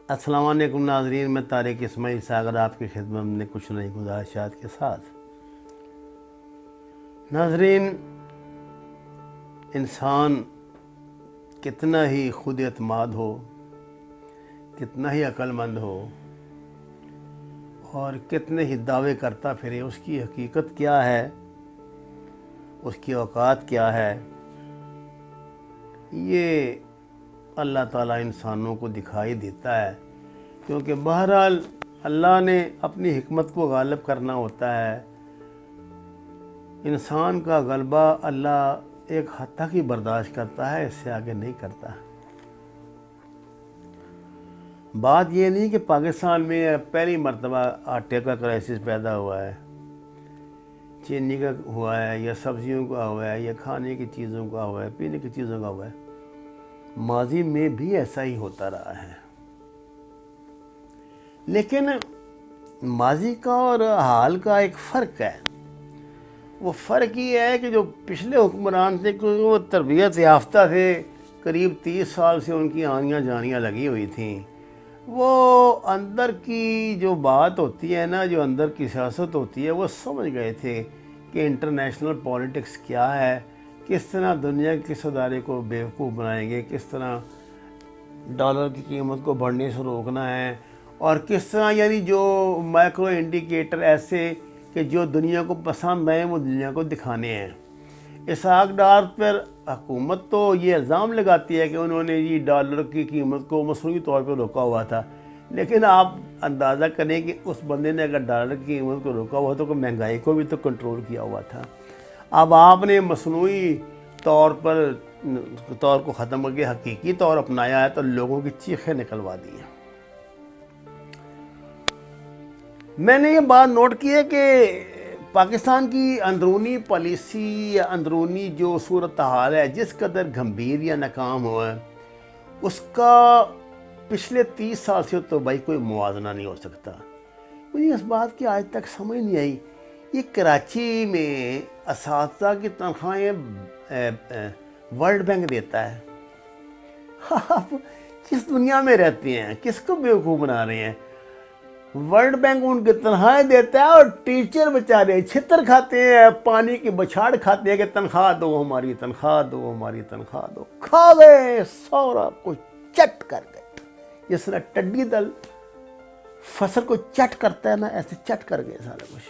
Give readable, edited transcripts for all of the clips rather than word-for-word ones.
السلام علیکم ناظرین، میں طارق اسماعیل ساگر آپ کی خدمت میں کچھ نئی گزارشات کے ساتھ۔ ناظرین، انسان کتنا ہی خود اعتماد ہو، کتنا ہی عقل مند ہو اور کتنے ہی دعوے کرتا پھرے، اس کی حقیقت کیا ہے، اس کی اوقات کیا ہے، یہ اللہ تعالیٰ انسانوں کو دکھائی دیتا ہے، کیونکہ بہرحال اللہ نے اپنی حکمت کو غالب کرنا ہوتا ہے۔ انسان کا غلبہ اللہ ایک حد تک ہی برداشت کرتا ہے، اس سے آگے نہیں کرتا۔ بات یہ نہیں کہ پاکستان میں پہلی مرتبہ آٹے کا کرائسس پیدا ہوا ہے، چینی کا ہوا ہے، یا سبزیوں کا ہوا ہے، یا کھانے کی چیزوں کا ہوا ہے، پینے کی چیزوں کا ہوا ہے۔ ماضی میں بھی ایسا ہی ہوتا رہا ہے، لیکن ماضی کا اور حال کا ایک فرق ہے۔ وہ فرق یہ ہے کہ جو پچھلے حکمران تھے، کیونکہ وہ تربیت یافتہ تھے، قریب 30 سال سے ان کی آنیاں جانیاں لگی ہوئی تھیں، وہ اندر کی جو بات ہوتی ہے نا، جو اندر کی سیاست ہوتی ہے، وہ سمجھ گئے تھے کہ انٹرنیشنل پولیٹکس کیا ہے، کس طرح دنیا کے کس ادارے کو بیوقوف بنائیں گے، کس طرح ڈالر کی قیمت کو بڑھنے سے روکنا ہے، اور کس طرح یعنی جو مائکرو انڈیکیٹر ایسے کہ جو دنیا کو پسند آئیں وہ دنیا کو دکھانے ہیں۔ اسحاق ڈار پر حکومت تو یہ الزام لگاتی ہے کہ انہوں نے یہ ڈالر کی قیمت کو مصنوعی طور پہ روکا ہوا تھا، لیکن آپ اندازہ کریں کہ اس بندے نے اگر ڈالر کی قیمت کو روکا ہوا تو مہنگائی کو بھی تو کنٹرول کیا ہوا تھا۔ اب آپ نے مصنوعی طور کو ختم کر کے حقیقی طور اپنایا ہے تو لوگوں کی چیخیں نکلوا دی ہیں۔ میں نے یہ بات نوٹ کی ہے کہ پاکستان کی اندرونی پالیسی یا اندرونی جو صورتحال ہے جس قدر گھمبیر یا ناکام ہوا ہے، اس کا پچھلے 30 سال سے تو بھائی کوئی موازنہ نہیں ہو سکتا۔ مجھے اس بات کی آج تک سمجھ نہیں آئی، یہ کراچی میں اساتذہ کی تنخواہیں ورلڈ بینک دیتا ہے۔ آپ کس دنیا میں رہتے ہیں؟ کس کو بیوقوف بنا رہے ہیں؟ ورلڈ بینک ان کی تنخواہیں دیتا ہے اور ٹیچر بیچارے چھتر کھاتے ہیں، پانی کی بچھاڑ کھاتے ہیں کہ تنخواہ دو ہماری، تنخواہ دو ہماری، تنخواہ دو۔ کھا گئے، سورا کو چٹ کر گئے، جس طرح ٹڈی دل فصل کو چٹ کرتا ہے نا، ایسے چٹ کر گئے سارا کچھ۔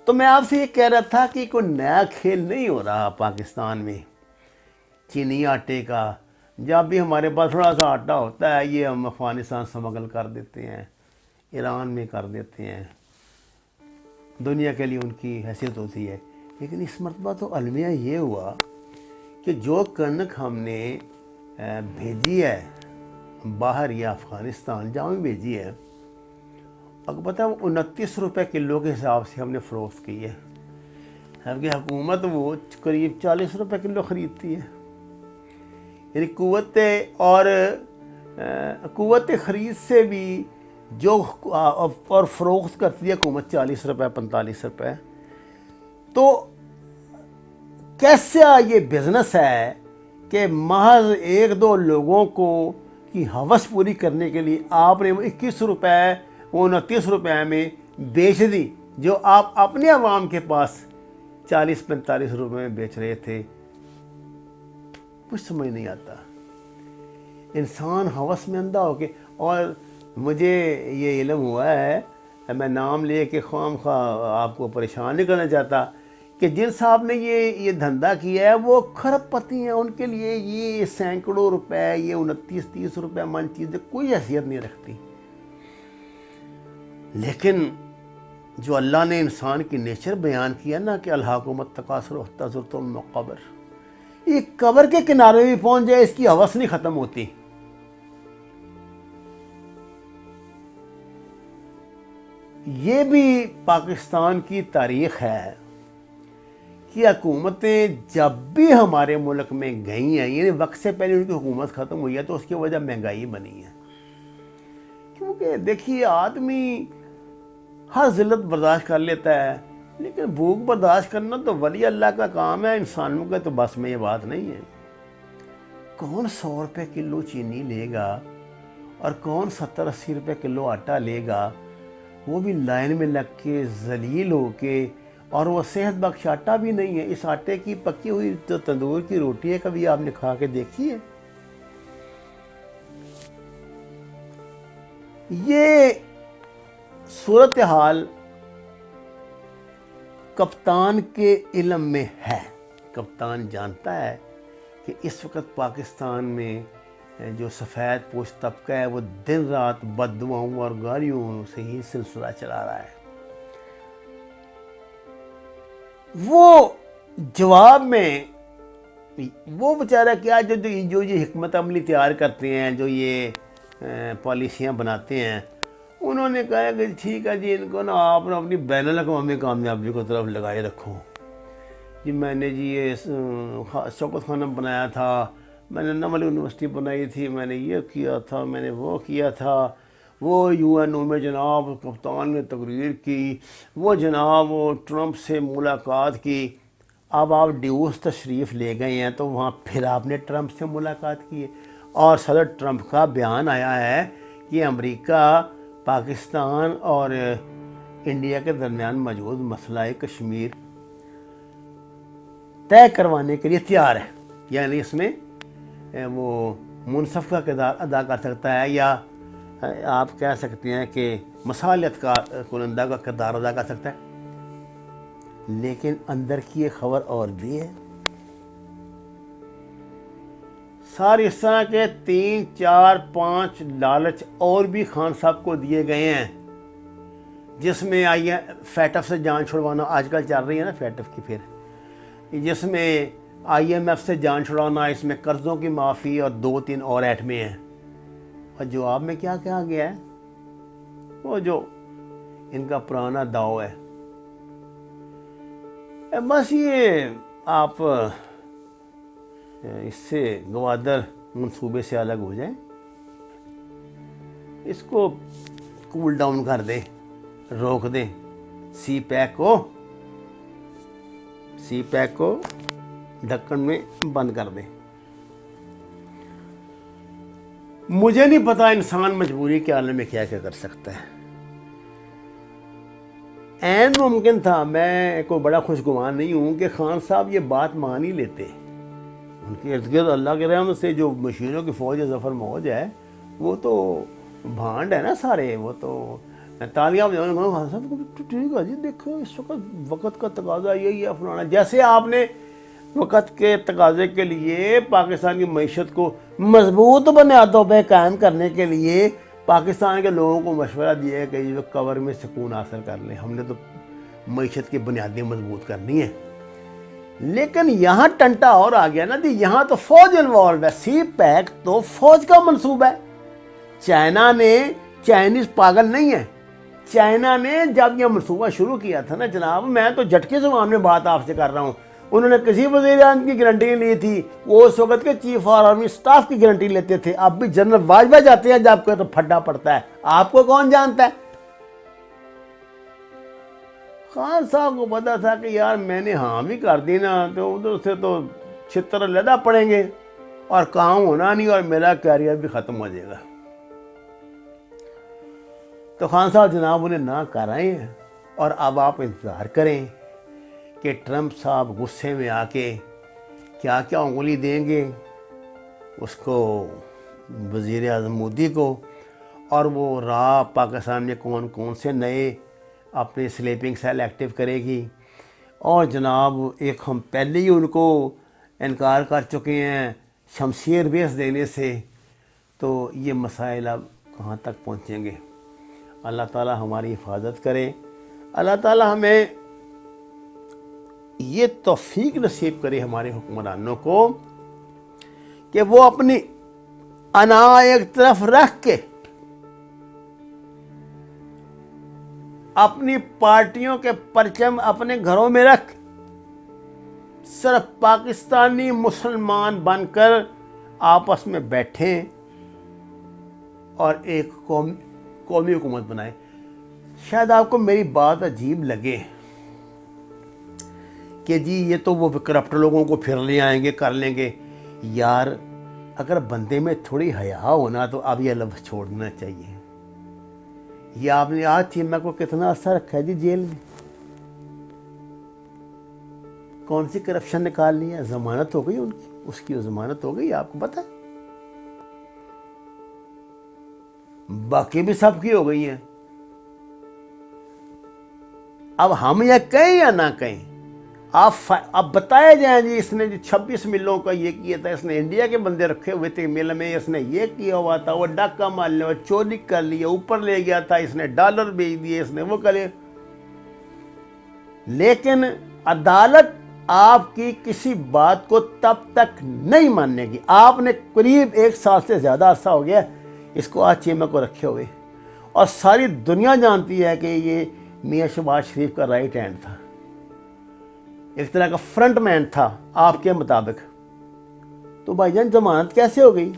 تو میں آپ سے یہ کہہ رہا تھا کہ کوئی نیا کھیل نہیں ہو رہا پاکستان میں چینی آٹے کا۔ جب بھی ہمارے پاس تھوڑا سا آٹا ہوتا ہے، یہ ہم افغانستان سمگل کر دیتے ہیں، ایران میں کر دیتے ہیں، دنیا کے لیے ان کی حیثیت ہوتی ہے۔ لیکن اس مرتبہ تو المیہ یہ ہوا کہ جو کنک ہم نے بھیجی ہے باہر یا افغانستان جہاں بھی بھیجی ہے، آپ کو پتہ ہے وہ 29 روپے کلو کے حساب سے ہم نے فروخت کی ہے، جبکہ حکومت وہ قریب 40 روپے کلو خریدتی ہے۔ یعنی قوت خرید سے بھی جو اور فروخت کرتی ہے حکومت 40 روپے 45 روپے۔ تو کیسا یہ بزنس ہے کہ محض ایک دو لوگوں کو کی ہوس پوری کرنے کے لیے آپ نے 21 روپے وہ 29 روپے میں بیچ دی، جو آپ اپنے عوام کے پاس 40-45 روپے میں بیچ رہے تھے۔ کچھ سمجھ نہیں آتا، انسان ہوس میں اندھا ہو کے۔ اور مجھے یہ علم ہوا ہے، میں نام لے کے خواہ آپ کو پریشان نہیں کرنا چاہتا، کہ جن صاحب نے یہ دھندا کیا ہے وہ کھرب پتی ہیں، ان کے لیے یہ سینکڑوں روپے، یہ 29-30 روپے من چیزیں کوئی حیثیت نہیں رکھتی۔ لیکن جو اللہ نے انسان کی نیچر بیان کیا نا کہ الحاکم التکاثر حتی زرتم القبر، یہ قبر کے کنارے بھی پہنچ جائے اس کی ہوس نہیں ختم ہوتی۔ یہ بھی پاکستان کی تاریخ ہے کہ حکومتیں جب بھی ہمارے ملک میں گئی ہیں، یعنی وقت سے پہلے ان کی حکومت ختم ہوئی ہے، تو اس کی وجہ مہنگائی بنی ہے۔ کیونکہ دیکھیے آدمی ہر ذلت برداشت کر لیتا ہے، لیکن بھوک برداشت کرنا تو ولی اللہ کا کام ہے، انسانوں کا تو بس میں یہ بات نہیں ہے۔ کون 100 روپے کلو چینی لے گا اور کون 70-80 روپے کلو آٹا لے گا، وہ بھی لائن میں لگ کے ذلیل ہو کے، اور وہ صحت بخش آٹا بھی نہیں ہے۔ اس آٹے کی پکی ہوئی جو تندور کی روٹی ہے، کبھی آپ نے کھا کے دیکھی ہے؟ یہ صورتحال کپتان کے علم میں ہے۔ کپتان جانتا ہے کہ اس وقت پاکستان میں جو سفید پوش طبقہ ہے وہ دن رات بد دعاؤں اور گالیوں سے ہی سلسلہ چلا رہا ہے۔ وہ جواب میں وہ بیچارہ کیا جو یہ حکمت عملی تیار کرتے ہیں، جو یہ پالیسیاں بناتے ہیں، انہوں نے کہا کہ ٹھیک ہے جی، ان کو نا آپ اپنی بین الاقوامی کامیابی کو طرف لگائے رکھو جی۔ میں نے جی یہ شوکت خانم بنایا تھا، میں نے نمل یونیورسٹی بنائی تھی، میں نے یہ کیا تھا، میں نے وہ کیا تھا، وہ یو این او میں جناب کپتان نے تقریر کی، وہ جناب وہ ٹرمپ سے ملاقات کی۔ اب آپ ڈیوس تشریف لے گئے ہیں تو وہاں پھر آپ نے ٹرمپ سے ملاقات کی ہے، اور صدر ٹرمپ کا بیان آیا ہے کہ امریکہ پاکستان اور انڈیا کے درمیان موجود مسئلہ کشمیر طے کروانے کے لیے تیار ہے، یعنی اس میں وہ منصف کا کردار ادا کر سکتا ہے، یا آپ کہہ سکتے ہیں کہ مصالحت کا کنندہ کا کردار ادا کر سکتا ہے۔ لیکن اندر کی ایک خبر اور بھی ہے، سارے اس طرح کے 3 4 5 لالچ اور بھی خان صاحب کو دیے گئے ہیں، جس میں آئی ہے فیٹف سے جان چھڑوانا، آج کل چل رہی ہے نا فیٹف کی، پھر جس میں آئی ایم ایف سے جان چھڑوانا، اس میں قرضوں کی معافی اور 2-3 اور ایٹمیں ہیں۔ اور جواب میں کیا کہا گیا ہے؟ وہ جو ان کا پرانا داؤ ہے، بس یہ آپ اس سے گوادر منصوبے سے الگ ہو جائیں، اس کو کول ڈاؤن کر دیں، روک دیں، سی پیک کو ڈھکن میں بند کر دیں۔ مجھے نہیں پتا انسان مجبوری کے عالم میں کیا کیا کر سکتا ہے۔ عین ممکن تھا، میں کوئی بڑا خوشگوار نہیں ہوں، کہ خان صاحب یہ بات مان ہی لیتے۔ ان کے ارد گرد اللہ کے رحمت سے جو مشیروں کی فوج ظفر موج ہے، وہ تو بھانڈ ہے نا سارے، وہ تو تالیاں خان صاحب ٹھیک ہے جی، دیکھو اس وقت کا تقاضا یہی ہے فلانا، جیسے آپ نے وقت کے تقاضے کے لیے پاکستان کی معیشت کو مضبوط بنیادوں پہ قائم کرنے کے لیے پاکستان کے لوگوں کو مشورہ دیا ہے کہ یہ کور میں سکون حاصل کر لیں، ہم نے تو معیشت کی بنیادیں مضبوط کرنی ہیں۔ لیکن یہاں ٹنٹا اور آ گیا نا جی، یہاں تو فوج انوالو ہے، سی پیک تو فوج کا منصوبہ ہے۔ چائنا نے، چائنیز پاگل نہیں ہے، چائنا نے جب یہ منصوبہ شروع کیا تھا نا جناب، میں تو جھٹکے زبان میں بات آپ سے کر رہا ہوں، انہوں نے کسی وزیر اعظم کی گارنٹی نہیں لی تھی، وہ اس وقت کے چیف آرمی سٹاف کی گارنٹی لیتے تھے۔ اب بھی جنرل واجبہ جاتے ہیں جب کوئی تو پھڈا پڑتا ہے، آپ کو کون جانتا ہے؟ خان صاحب کو پتا تھا کہ یار میں نے ہاں بھی کر دی نا تو ادھر سے تو چھتر علیحدہ پڑیں گے اور کام ہونا نہیں، اور میرا کیریئر بھی ختم ہو جائے گا۔ تو خان صاحب جناب انہیں نہ کر رہے ہیں، اور اب آپ انتظار کریں کہ ٹرمپ صاحب غصے میں آ کے کیا کیا انگلی دیں گے اس کو، وزیر اعظم مودی کو، اور وہ راہ پاکستان میں کون کون سے نئے اپنے سلیپنگ سیل ایکٹیو کرے گی۔ اور جناب ایک ہم پہلے ہی ان کو انکار کر چکے ہیں شمشیر بیس دینے سے، تو یہ مسائل اب کہاں تک پہنچیں گے؟ اللہ تعالی ہماری حفاظت کرے، اللہ تعالی ہمیں یہ توفیق نصیب کرے ہمارے حکمرانوں کو کہ وہ اپنی انا ایک طرف رکھ کے، اپنی پارٹیوں کے پرچم اپنے گھروں میں رکھ، صرف پاکستانی مسلمان بن کر آپس میں بیٹھیں اور ایک قومی حکومت بنائیں۔ شاید آپ کو میری بات عجیب لگے کہ جی یہ تو وہ کرپٹ لوگوں کو پھر لے آئیں گے، کر لیں گے۔ یار اگر بندے میں تھوڑی حیا ہونا تو اب یہ لفظ چھوڑنا چاہیے. یہ آپ نے آج چیمہ کو کتنا عرصہ رکھا ہے جی جیل میں؟ کون سی کرپشن نکال لی ہے؟ ضمانت ہو گئی ان کی، اس کی ضمانت ہو گئی، آپ کو پتہ ہے. باقی بھی سب کی ہو گئی ہیں. اب ہم یہ کہیں یا نہ کہیں، اب بتائے جائیں جی اس نے 26 ملوں کا یہ کیا تھا، اس نے انڈیا کے بندے رکھے ہوئے تھے مل میں، اس نے یہ کیا ہوا تھا، وہ ڈاکہ مار لیا، وہ چوری کر لیا، اوپر لے گیا تھا، اس نے ڈالر بھیج دیے، اس نے وہ کرے. لیکن عدالت آپ کی کسی بات کو تب تک نہیں ماننے گی. آپ نے قریب 1 سال سے زیادہ عرصہ ہو گیا اس کو آج چیمہ کو رکھے ہوئے، اور ساری دنیا جانتی ہے کہ یہ میاں شہباز شریف کا رائٹ ہینڈ تھا، ایک طرح کا فرنٹ مین تھا آپ کے مطابق. تو بھائی جان ضمانت کیسے ہو گئی؟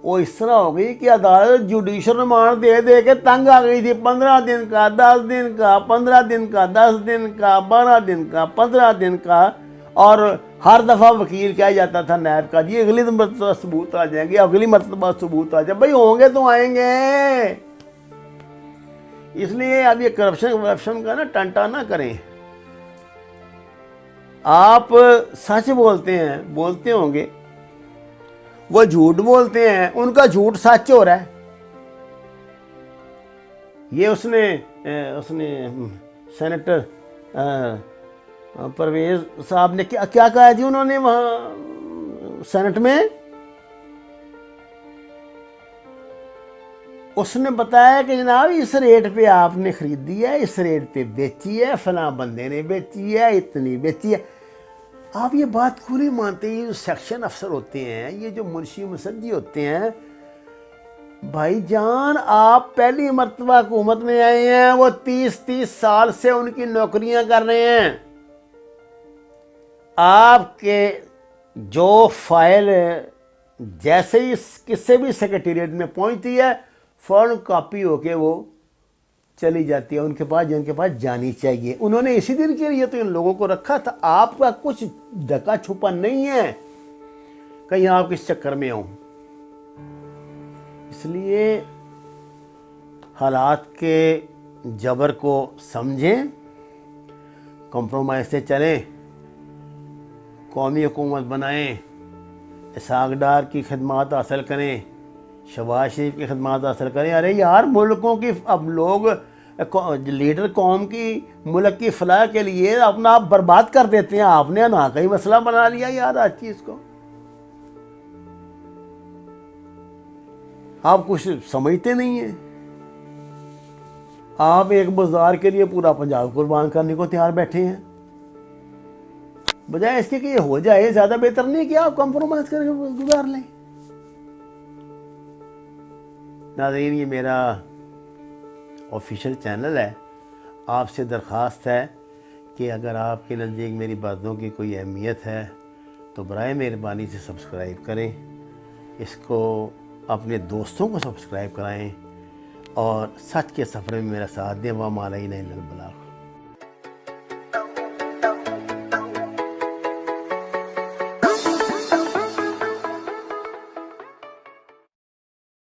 وہ اس طرح ہو گئی کہ عدالت جوڈیشل ریمانڈ دے دے کے تنگ آ گئی تھی. 15 دن کا، 10 دن کا، 15 دن کا، 10 دن کا، 12 دن کا، 15 دن کا، اور ہر دفعہ وکیل کہا جاتا تھا نیب کا جی اگلی مرتبہ ثبوت آ جائیں گے، اگلی مرتبہ ثبوت آ جائے. بھائی ہوں گے تو آئیں گے. اس لیے اب یہ کرپشن کا نا ٹنٹا نہ کریں. آپ سچ بولتے ہوں گے، وہ جھوٹ بولتے ہیں، ان کا جھوٹ سچ ہو رہا ہے. یہ اس نے سینیٹر پرویز صاحب نے کیا کہا جی انہوں نے وہاں سینٹ میں؟ اس نے بتایا کہ جناب اس ریٹ پہ آپ نے خریدی ہے، اس ریٹ پہ بیچی ہے، فلاں بندے نے بیچی ہے، اتنی بیچی ہے. آپ یہ بات کیوں نہیں مانتے؟ یہ جو سیکشن افسر ہوتے ہیں، یہ جو منشی مسجی ہوتے ہیں، بھائی جان آپ پہلی مرتبہ حکومت میں آئے ہیں، وہ 30 سال سے ان کی نوکریاں کر رہے ہیں. آپ کے جو فائل جیسے ہی کسی بھی سیکریٹریٹ میں پہنچتی ہے فوراً کاپی ہو کے وہ چلی جاتی ہے ان کے پاس، جن کے پاس جانی چاہیے. انہوں نے اسی دن کے لیے تو ان لوگوں کو رکھا تھا. آپ کا کچھ ڈھکا چھپا نہیں ہے کہیں آپ کس چکر میں ہوں. اس لیے حالات کے جبر کو سمجھیں، کمپرومائز سے چلیں، قومی حکومت بنائیں، اسحاق ڈار کی خدمات حاصل کریں، شہباز شریف کی خدمات حاصل کریں. ارے یار ملکوں کی اب لوگ لیڈر قوم کی ملک کی فلاح کے لیے اپنا آپ برباد کر دیتے ہیں. آپ نے نہ کہیں مسئلہ بنا لیا یار آج چیز کو. آپ کچھ سمجھتے نہیں ہیں. آپ ایک بازار کے لیے پورا پنجاب قربان کرنے کو تیار بیٹھے ہیں، بجائے اس کے کہ یہ ہو جائے. زیادہ بہتر نہیں کہ آپ کمپرومائز کر کے گزار لیں. ناظرین یہ میرا آفیشیل چینل ہے. آپ سے درخواست ہے کہ اگر آپ کے نزدیک میری باتوں کی کوئی اہمیت ہے تو برائے مہربانی سے سبسکرائب کریں، اس کو اپنے دوستوں کو سبسکرائب کرائیں، اور سچ کے سفر میں میرا ساتھ دیں. وما علینا الا البلاغ.